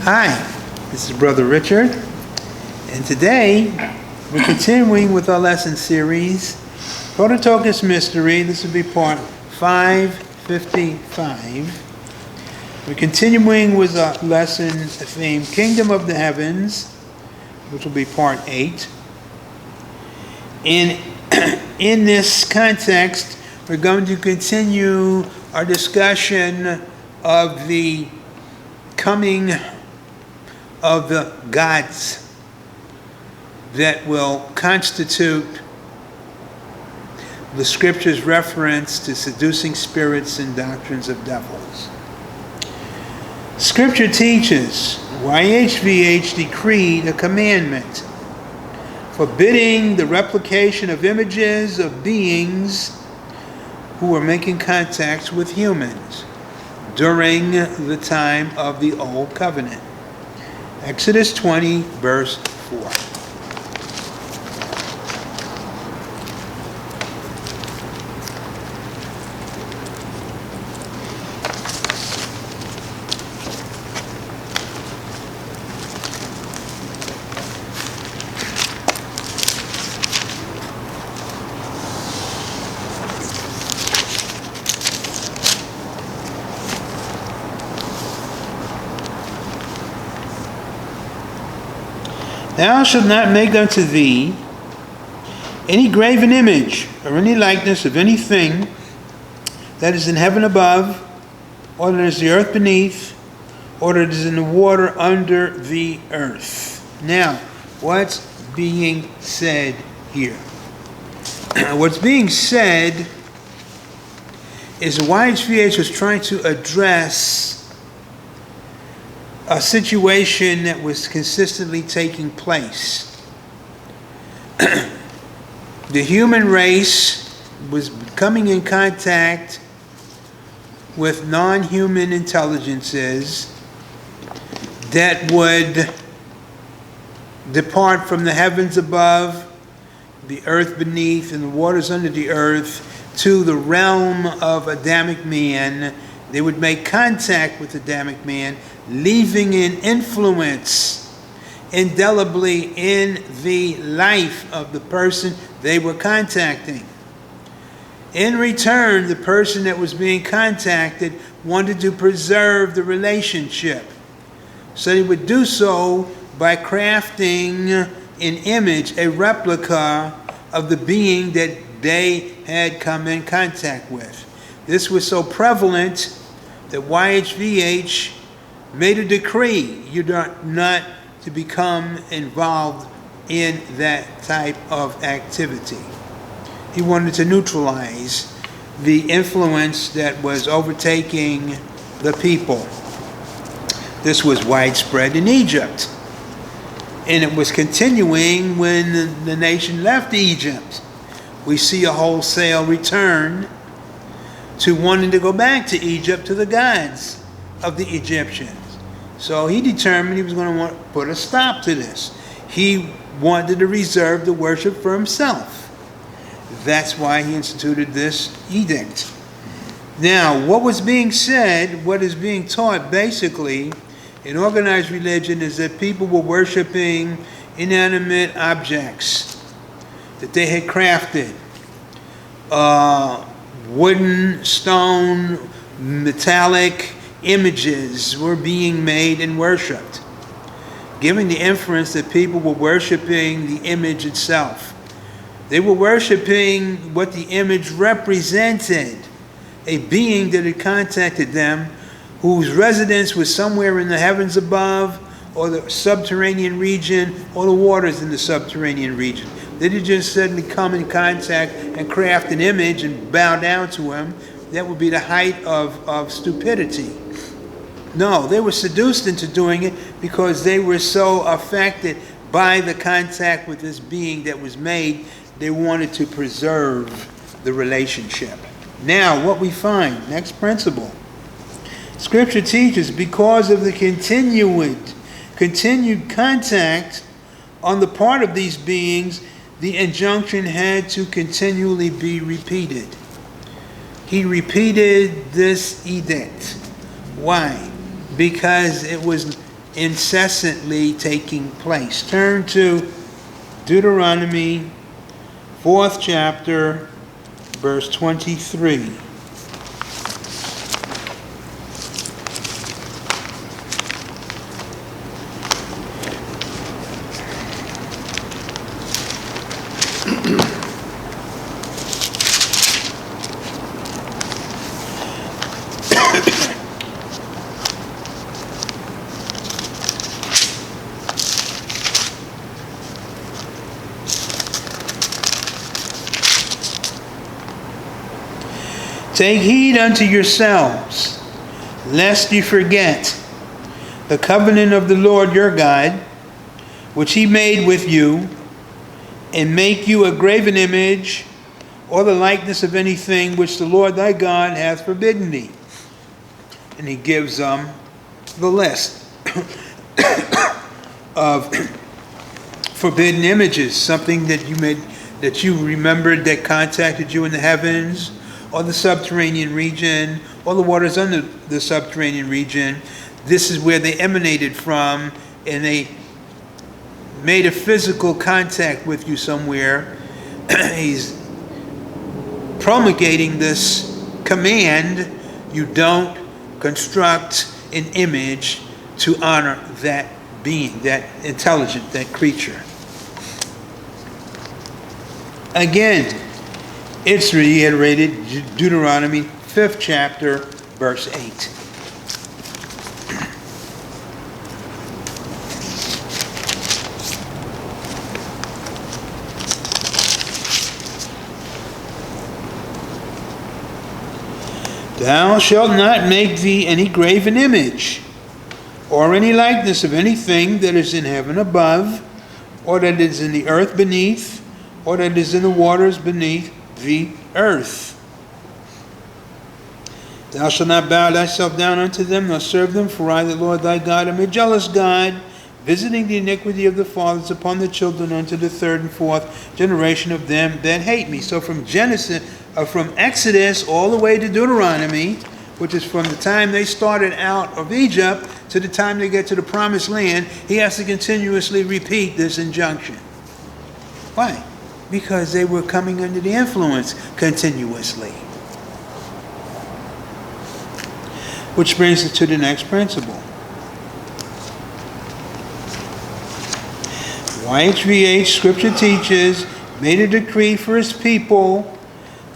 Hi, this is Brother Richard, and today we're continuing with our lesson series, Prototokos Mystery. This will be part 555. We're continuing with our lesson theme, Kingdom of the Heavens, which will be part 8. In this context, we're going to continue our discussion of the coming of the gods that will constitute the scripture's reference to seducing spirits and doctrines of devils. Scripture teaches YHVH decreed a commandment forbidding the replication of images of beings who were making contacts with humans during the time of the Old Covenant. Exodus 20, verse 4. Thou shalt not make unto thee any graven image or any likeness of anything that is in heaven above, or that is the earth beneath, or that is in the water under the earth. Now, what's being said here? What's being said is YHVH was trying to address a situation that was consistently taking place. The human race was coming in contact with non-human intelligences that would depart from the heavens above, the earth beneath, and the waters under the earth to the realm of Adamic man. They would make contact with Adamic man, leaving an influence indelibly in the life of the person they were contacting. In return, the person that was being contacted wanted to preserve the relationship. So they would do so by crafting an image, a replica of the being that they had come in contact with. This was so prevalent that YHVH made a decree, you're not to become involved in that type of activity. He wanted to neutralize the influence that was overtaking the people. This was widespread in Egypt, and it was continuing when the nation left Egypt. We see a wholesale return to wanting to go back to Egypt, to the gods of the Egyptians. So he determined he was going to put a stop to this. He wanted to reserve the worship for himself. That's why he instituted this edict. Now, what was being said, what is being taught basically in organized religion is that people were worshiping inanimate objects that they had crafted. Wooden, stone, metallic images were being made and worshipped, giving the inference that people were worshiping the image itself. They were worshiping what the image represented, a being that had contacted them, whose residence was somewhere in the heavens above, or the subterranean region, or the waters in the subterranean region. They didn't just suddenly come in contact and craft an image and bow down to him. That would be the height of stupidity. No, they were seduced into doing it because they were so affected by the contact with this being that was made. They wanted to preserve the relationship. Now, what we find, next principle. Scripture teaches because of the continued contact on the part of these beings, the injunction had to continually be repeated. He repeated this edict. Why? Because it was incessantly taking place. Turn to Deuteronomy, 4th chapter, verse 23. Take heed unto yourselves, lest you forget the covenant of the Lord your God, which he made with you, and make you a graven image, or the likeness of anything which the Lord thy God hath forbidden thee. And he gives the list of forbidden images, something that you remembered that contacted you in the heavens, or the subterranean region, or the waters under the subterranean region. This is where they emanated from, and they made a physical contact with you somewhere. He's promulgating this command: you don't construct an image to honor that being, that intelligent, that creature. Again, it's reiterated, Deuteronomy 5th chapter, verse 8. Thou shalt not make thee any graven image, or any likeness of anything that is in heaven above, or that is in the earth beneath, or that is in the waters beneath the earth. Thou shalt not bow thyself down unto them, nor serve them, for I, the Lord thy God, am a jealous God, visiting the iniquity of the fathers upon the children unto the third and fourth generation of them that hate me. So from Exodus all the way to Deuteronomy, which is from the time they started out of Egypt to the time they get to the promised land, he has to continuously repeat this injunction. Why? Because they were coming under the influence continuously. Which brings us to the next principle. YHVH, Scripture teaches, made a decree for his people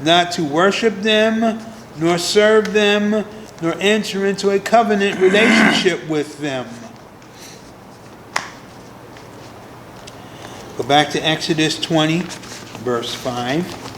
not to worship them, nor serve them, nor enter into a covenant relationship with them. Go back to Exodus 20, verse 5.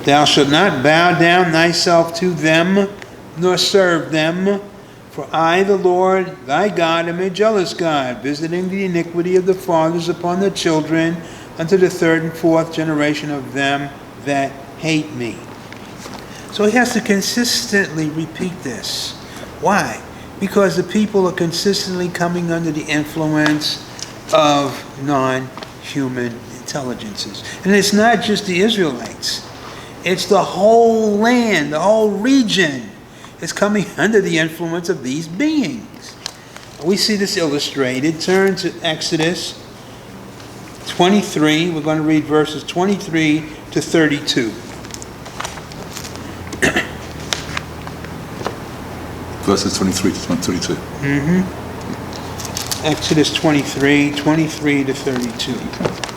Thou shalt not bow down thyself to them, nor serve them. For I, the Lord thy God, am a jealous God, visiting the iniquity of the fathers upon the children, unto the third and fourth generation of them that hate me. So he has to consistently repeat this. Why? Because the people are consistently coming under the influence of non-human intelligences. And it's not just the Israelites. It's the whole land, the whole region is coming under the influence of these beings. We see this illustrated. Turn to Exodus 23. We're going to read verses 23 to 32. Verses 23 to 32. Exodus 23, 23 to 32. Okay.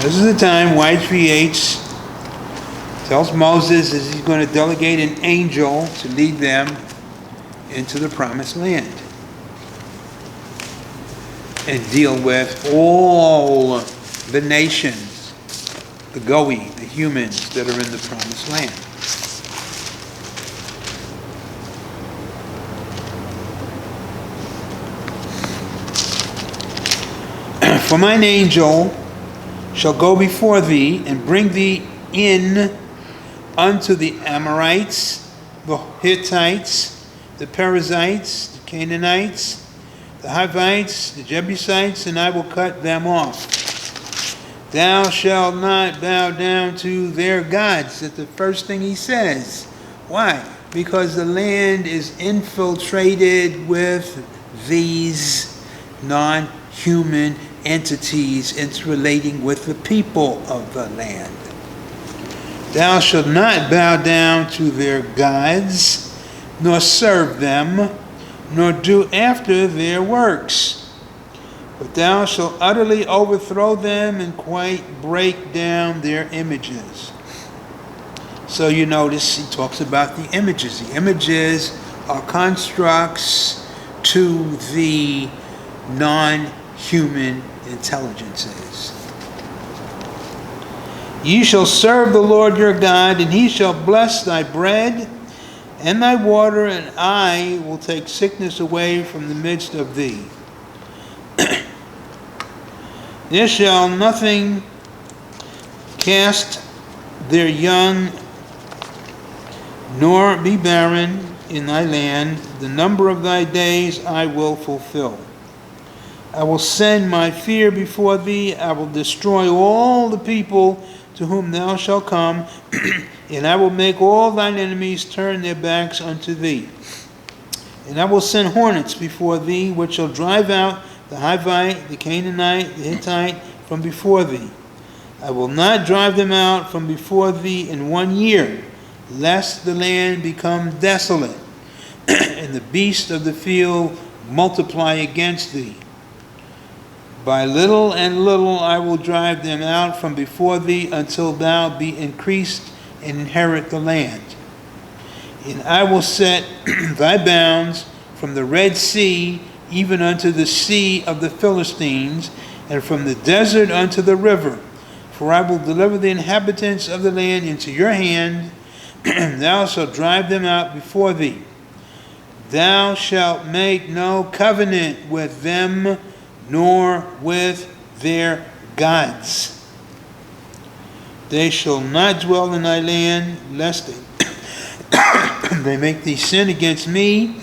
This is the time YHVH tells Moses that he's going to delegate an angel to lead them into the promised land and deal with all the nations, the Goy, the humans that are in the promised land. For mine angel shall go before thee, and bring thee in unto the Amorites, the Hittites, the Perizzites, the Canaanites, the Hivites, the Jebusites, and I will cut them off. Thou shalt not bow down to their gods. That's the first thing he says. Why? Because the land is infiltrated with these non-human entities interrelating with the people of the land. Thou shalt not bow down to their gods, nor serve them, nor do after their works. But thou shalt utterly overthrow them and quite break down their images. So you notice he talks about the images. The images are constructs to the non-human intelligences. Ye shall serve the Lord your God, and he shall bless thy bread and thy water, and I will take sickness away from the midst of thee. There shall nothing cast their young, nor be barren in thy land. The number of thy days I will fulfill. I will send my fear before thee. I will destroy all the people to whom thou shalt come, and I will make all thine enemies turn their backs unto thee. And I will send hornets before thee, which shall drive out the Hivite, the Canaanite, the Hittite from before thee. I will not drive them out from before thee in 1 year, lest the land become desolate, and the beasts of the field multiply against thee. By little and little I will drive them out from before thee, until thou be increased and inherit the land. And I will set thy bounds from the Red Sea even unto the sea of the Philistines, and from the desert unto the river. For I will deliver the inhabitants of the land into your hand, and thou shalt drive them out before thee. Thou shalt make no covenant with them, nor with their gods. They shall not dwell in thy land, lest they make thee sin against me.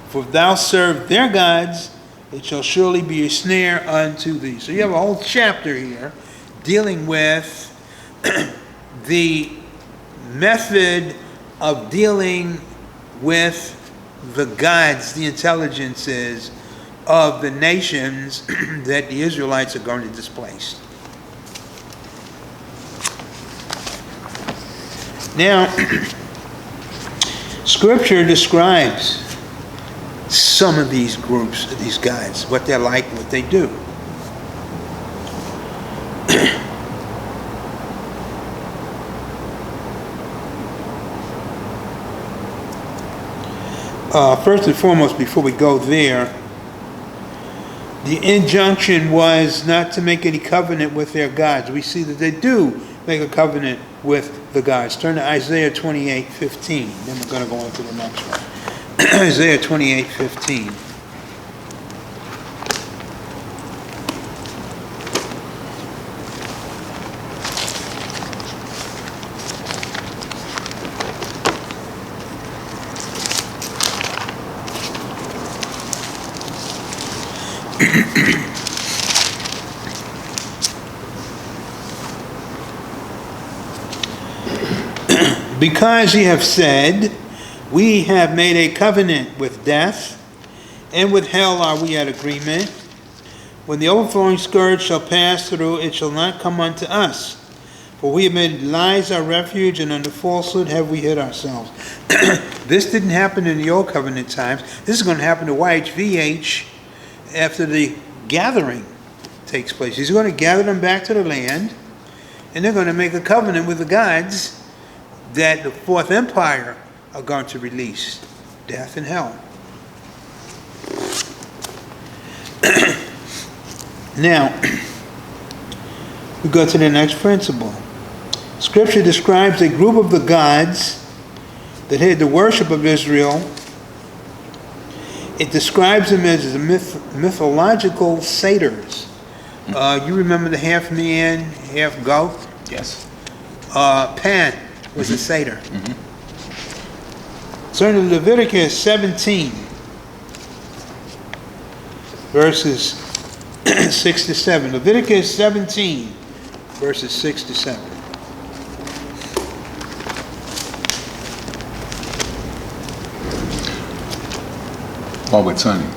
For if thou serve their gods, it shall surely be a snare unto thee. So you have a whole chapter here dealing with the method of dealing with the gods, the intelligences of the nations that the Israelites are going to displace. Now, Scripture describes some of these groups, these guys, what they're like, what they do. First and foremost, before we go there, the injunction was not to make any covenant with their gods. We see that they do make a covenant with the gods. Turn to Isaiah 28:15. Then we're going to go on to the next one. Isaiah 28:15. Because ye have said, we have made a covenant with death, and with hell are we at agreement. When the overflowing scourge shall pass through, it shall not come unto us. For we have made lies our refuge, and under falsehood have we hid ourselves. This didn't happen in the old covenant times. This is going to happen to YHVH after the gathering takes place. He's going to gather them back to the land, and they're going to make a covenant with the gods that the Fourth Empire are going to release. Death and hell. Now, we go to the next principle. Scripture describes a group of the gods that had the worship of Israel. It describes them as the mythological satyrs. You remember the half man, half goat? Yes. Pan was a satyr. Turn to Leviticus 17, verses 6 to 7. Leviticus 17, verses 6 to 7. While we're turning,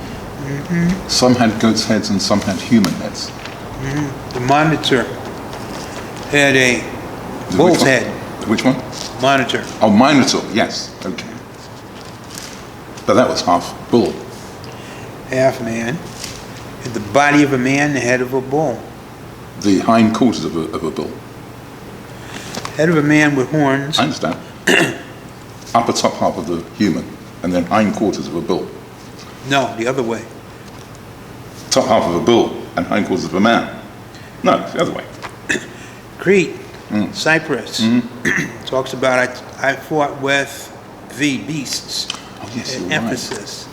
some had goats' heads and some had human heads. The monitor had a bull's head. Which one? Monitor. Oh, Minotaur, yes. Okay. But that was half bull. Half man. Had the body of a man, the head of a bull. The hind quarters of a bull. Head of a man with horns. I understand. Upper top half of the human, and then hind quarters of a bull. No, the other way. Top half of a bull and hind quarters of a man. No, it's the other way. Crete, Cyprus, talks about I fought with the beasts. Oh, yes, at you're right. Ephesus.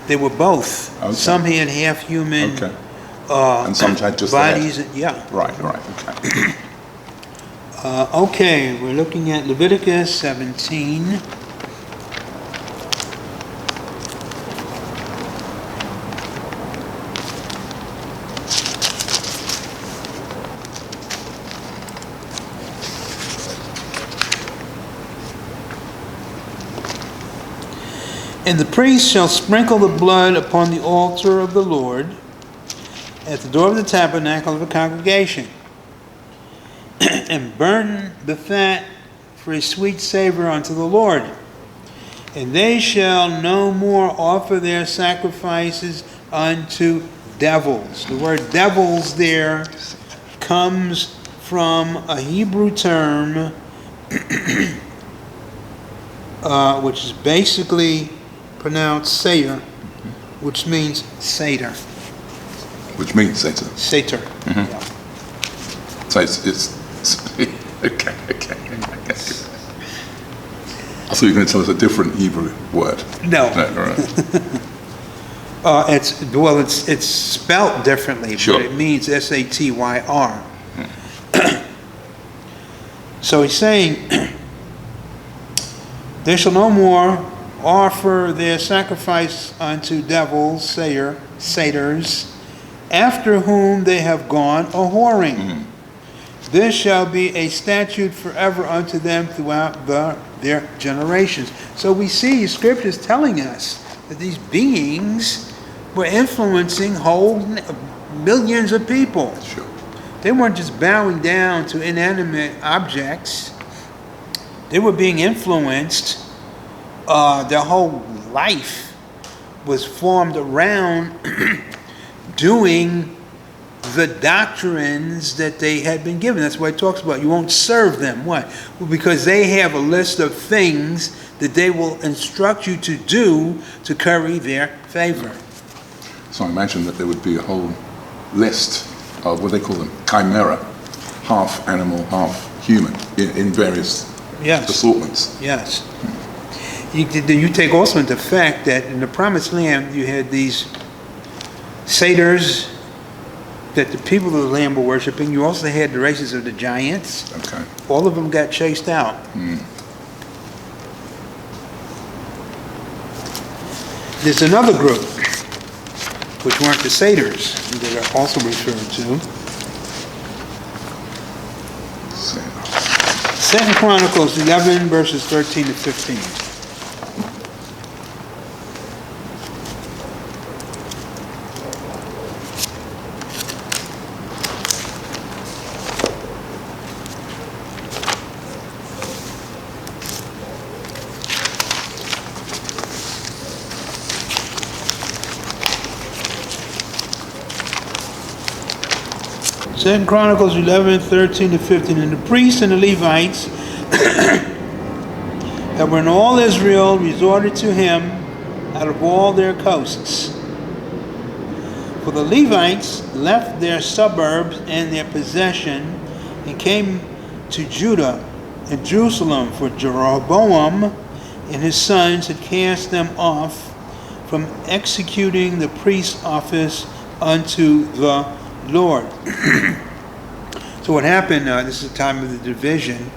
They were both. Okay. Some had half human Okay. And some had just the head. bodies. Yeah. Right, okay. Okay, we're looking at Leviticus 17. And the priest shall sprinkle the blood upon the altar of the Lord at the door of the tabernacle of the congregation, and burn the fat for a sweet savor unto the Lord. And they shall no more offer their sacrifices unto devils. The word devils there comes from a Hebrew term which is basically pronounced satyr, which means satyr. Which means Satan. Satyr. Yeah. So it's okay. I thought you were going to tell us a different Hebrew word. No. No, all right. It's spelt differently, Sure. but it means S-A-T-Y-R. So he's saying, they shall no more offer their sacrifice unto devils, satyrs, after whom they have gone a whoring. This shall be a statute forever unto them throughout their generations. So we see scriptures telling us that these beings were influencing whole millions of people. Sure. They weren't just bowing down to inanimate objects. They were being influenced. Their whole life was formed around doing the doctrines that they had been given. That's why it talks about you won't serve them. Why? Well, because they have a list of things that they will instruct you to do to curry their favor. So I imagine that there would be a whole list of what they call them, chimera, half animal, half human, in various assortments. Yes. You take also into fact that in the Promised Land you had these satyrs that the people of the land were worshiping. You also had the races of the giants. Okay. All of them got chased out. There's another group, which weren't the satyrs, that are also referred to. Second Chronicles 11, verses 13 to 15. Second Chronicles 11, 13 to 15. And the priests and the Levites that were in all Israel resorted to him out of all their coasts. For the Levites left their suburbs and their possession and came to Judah and Jerusalem, for Jeroboam and his sons had cast them off from executing the priest's office unto the Lord. So what happened, this is the time of the division,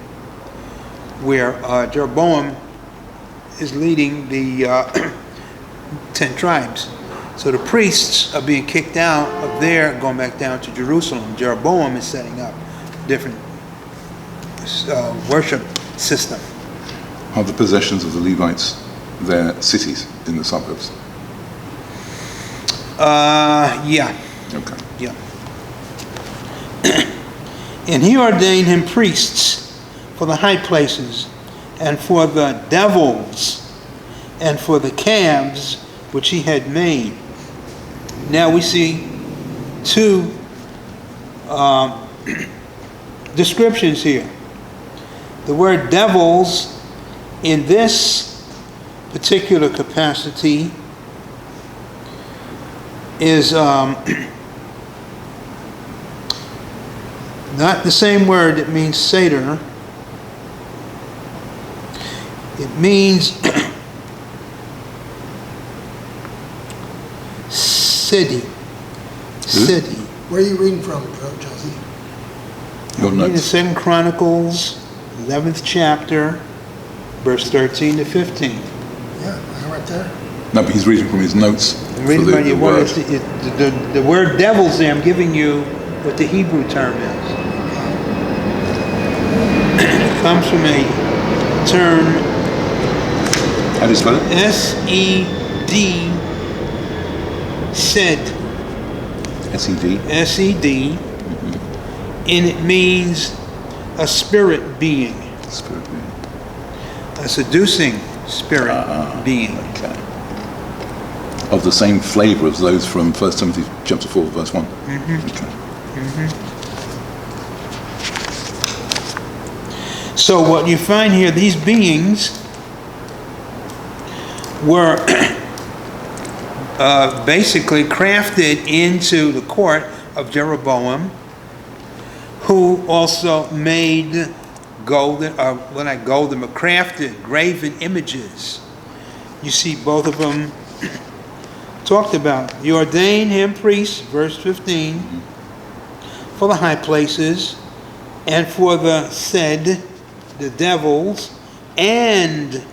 where Jeroboam is leading the 10 tribes. So the priests are being kicked out of there, going back down to Jerusalem. Jeroboam is setting up different worship system. Are the possessions of the Levites their cities in the suburbs? Yeah. Okay. Yeah. And he ordained him priests for the high places, and for the devils, and for the calves which he had made. Now we see two descriptions here. The word devils in this particular capacity is not the same word that means satyr. It means city. City. Where are you reading from, Josie? Your In notes. 2 Chronicles, 11th chapter, verse 13 to 15. Yeah, right there. No, but he's reading from his notes. I'm reading for from your word. word. The word devils there, I'm giving you what the Hebrew term is. It comes from a term How do you spell it? S-E-D, sed, S-E-D. S-E-D, and it means a spirit being, Spirit being. a seducing spirit being. Okay. Of the same flavour as those from 1 Timothy chapter 4, verse 1. Okay. So what you find here, these beings were basically crafted into the court of Jeroboam, who also made golden, well not golden, but crafted, graven images. You see both of them talked about. You ordained him priests, verse 15, for the high places, and for the said, the devils, and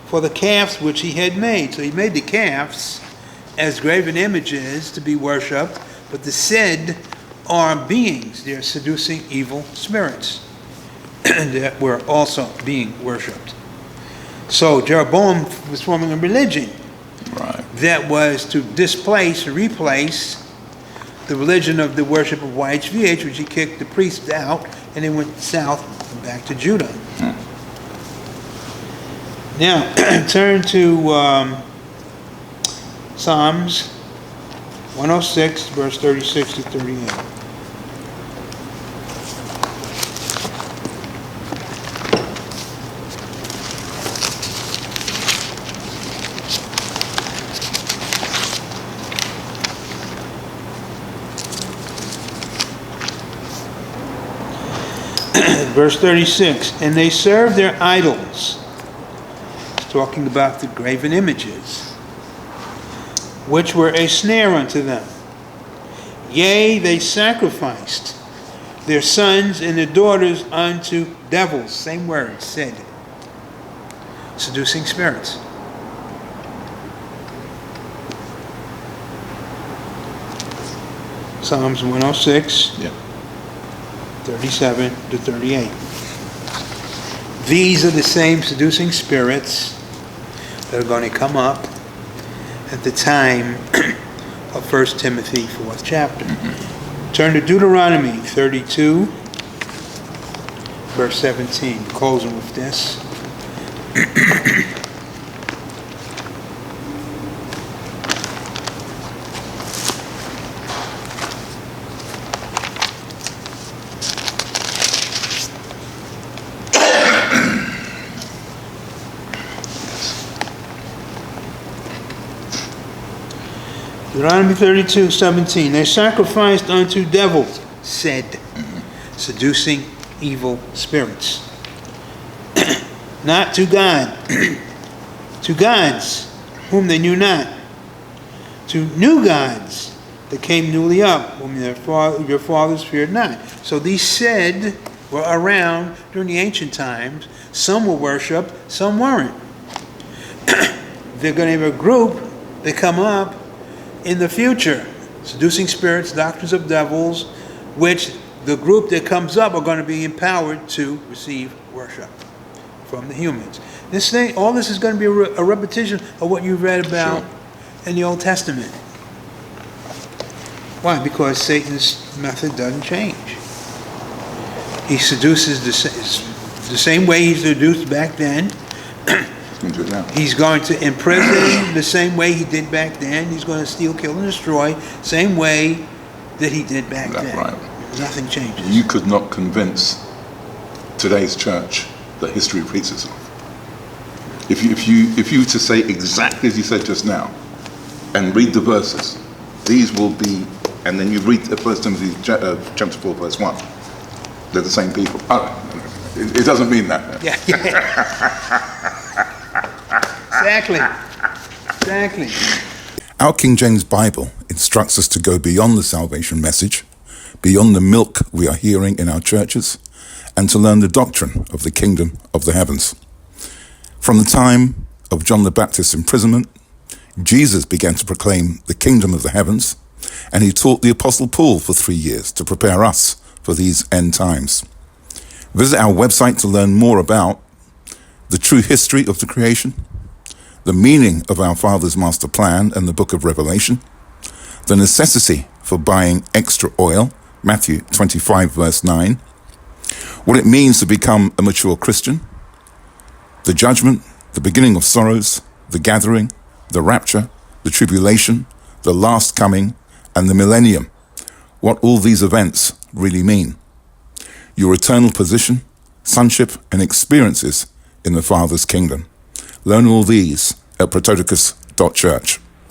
for the calves which he had made. So he made the calves as graven images to be worshipped, but the said are beings. They're seducing evil spirits that were also being worshipped. So Jeroboam was forming a religion that was to displace, replace the religion of the worship of YHVH, which he kicked the priests out, and they went south and back to Judah. Now, turn to Psalms 106, verse 36 to 38. Verse 36, and they served their idols. It's talking about the graven images, which were a snare unto them. Yea, they sacrificed their sons and their daughters unto devils. Same word, said. Seducing spirits. Psalms 106. Yeah. 37 to 38. These are the same seducing spirits that are going to come up at the time of 1 Timothy 4th chapter. Turn to Deuteronomy 32, verse 17. Closing with this. Deuteronomy 32, 17. They sacrificed unto devils, said, seducing evil spirits. Not to God, to gods whom they knew not, to new gods that came newly up, whom your fathers feared not. So these said were around during the ancient times. Some were worshipped, some weren't. They're going to have a group that come up in the future, seducing spirits, doctrines of devils, which the group that comes up are going to be empowered to receive worship from the humans. All this is going to be a repetition of what you've read about in the Old Testament. Why? Because Satan's method doesn't change. He seduces the same way he seduced back then. He's going to imprison the same way he did back then. He's going to steal, kill, and destroy same way that he did back then. Right. Nothing changes. You could not convince today's church that history repeats itself. If you were to say exactly as you said just now, and read the verses, these will be, and then you read 1 Timothy chapter 4, verse 1. They're the same people. Oh, it doesn't mean that. Yeah. Exactly. Our King James Bible instructs us to go beyond the salvation message, beyond the milk we are hearing in our churches, and to learn the doctrine of the kingdom of the heavens. From the time of John the Baptist's imprisonment, Jesus began to proclaim the kingdom of the heavens, and he taught the Apostle Paul for 3 years to prepare us for these end times. Visit our website to learn more about the true history of the creation, the meaning of our Father's master plan and the book of Revelation, the necessity for buying extra oil, Matthew 25 verse 9, what it means to become a mature Christian, the judgment, the beginning of sorrows, the gathering, the rapture, the tribulation, the last coming, and the millennium, what all these events really mean, your eternal position, sonship, and experiences in the Father's kingdom. Learn all these at prototokos.church.